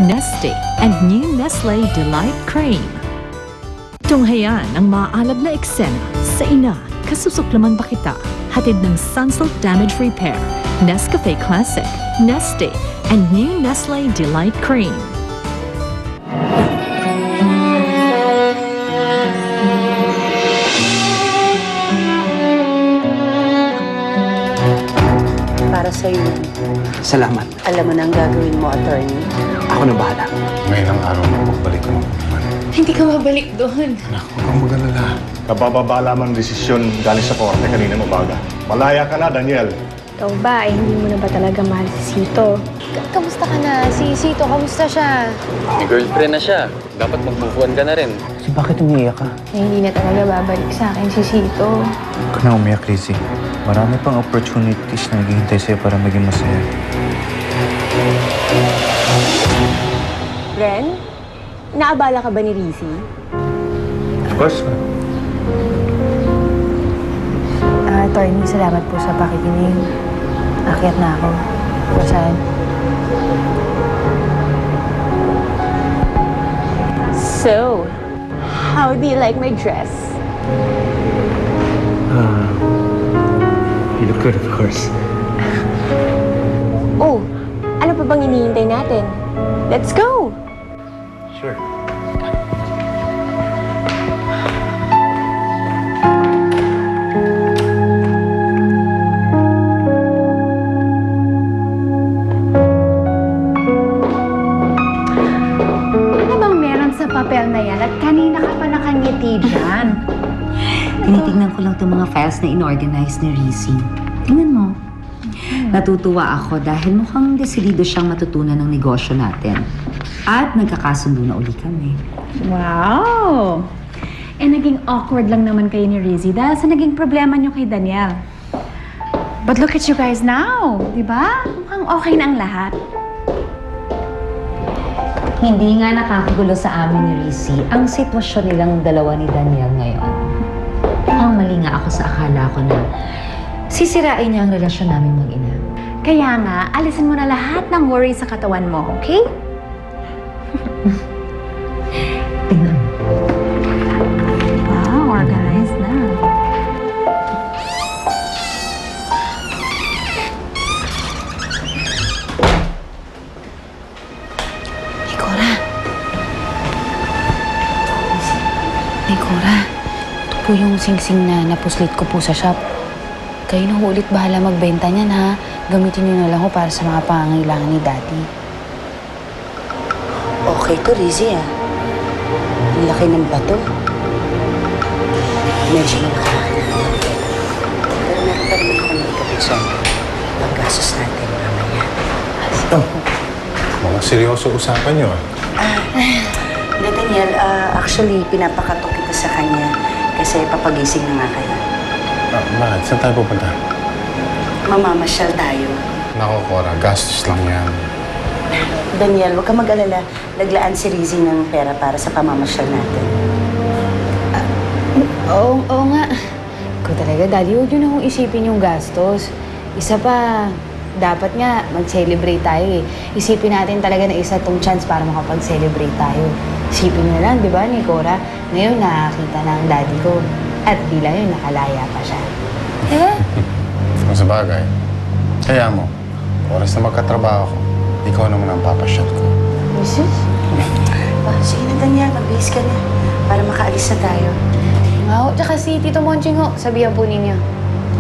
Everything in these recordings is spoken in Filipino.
Nestea, and new Nestle Delight Cream. Tunghayan ang maaalab na eksena sa ina, kasusuklaman ba kita? Hatid ng Sunsilk Damage Repair, Nescafe Classic, Nestea, and new Nestle Delight Cream. Para sa'yo. Salamat. Alam mo na ang gagawin mo, attorney. Ako na bahala. Ngayon ang araw na pagbalik ko ng naman. Hindi ka mabalik doon. Anak, huwag kang mag-alala. Kabababa lamang desisyon galing sa korte kanina umaga. Malaya ka na, Daniel. Ikaw ba, hindi mo na ba talaga mahal si Sito? Kamusta ka na? Si Sito, kamusta siya? May girlfriend na siya. Dapat magbubuan ka na rin. Kasi bakit umiiyak ka? Hindi na talaga babalik sa akin si Sito. Huwag ka na umiyak, Lizzie. Marami pang opportunities na naghihintay sa'yo para maging masaya. Ren, naabala ka ba ni Rizzy? Of course. Attorney, salamat po sa pakikinig. Akyat na ako. Saan? So, how do you like my dress? You look good, of course. Oh, ano pa bang hinihintay natin? Let's go! Sure. Ano bang meron sa papel na yan at kanina ka pa nakangiti dyan? Tinitignan ko lang itong mga files na inorganize ni Rizzy. Tingnan mo. Natutuwa ako dahil mukhang desidido siyang matutunan ng negosyo natin. At nagkakasundo na uli kami. Wow! Eh, naging awkward lang naman kayo ni Rizzy dahil sa naging problema niyo kay Daniel. But look at you guys now, di ba? Mukhang okay na ang lahat. Hindi nga nakakagulo sa amin ni Rizzy ang sitwasyon nilang dalawa ni Daniel ngayon. Mukhang mali nga ako sa akala ko na sisirain niya ang relasyon namin mag-ina. Kaya nga, alisin mo na lahat ng worry sa katawan mo, okay? Tingnan mo. Wow, organized na. Cora. Cora, ito po yung singsing na napuslit ko po sa shop. Kayo na ulit bahala magbenta niyan, ha? Gamitin niyo na lang ho para sa mga pangangailangan ni Daddy. Okay to, Rizzy, ah. Ang laki ng bato. Medyo malaki. Pero meron pa rin ako ng kapisan. Paggasos natin mamaya. Oh, mga seryoso usapan niyo, ah. Na Daniel, actually, pinapakatok kita sa kanya kasi papagising na nga kayo. Bakit? Saan tayo pupunta? Mamamasyal tayo. Naku, Cora, gastos lang yan. Daniel, huwag ka mag-alala. Naglaan si Rizzy ng pera para sa pamamasyal natin. Oo nga. Ikaw talaga, Daddy, huwag niyo na kong isipin yung gastos. Isa pa, dapat nga mag-celebrate tayo eh. Isipin natin talaga na isa tong chance para makapag-celebrate tayo. Isipin niyo na lang, di ba, ni Cora? Ngayon, nakakita na ang Daddy ko. At bila yun, nakalaya pa siya. Di ba? Kung sa bagay, kaya mo, oras na magkatrabaho ko, ikaw naman ang papasyat ko. Jesus? Sige na, Daniel. Magbihis ka na para makaalis na tayo. Wow, tsaka si Tito Monching ho, sabihan po ninyo.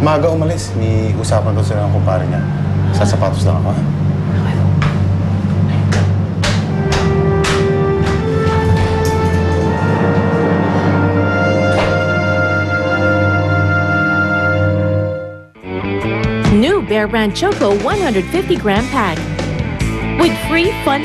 Maaga umalis, may usapan ko sila ng kumpare niya. Sa sapatos lang ako, ha? New Bear Brand Choco 150-gram pack with free fun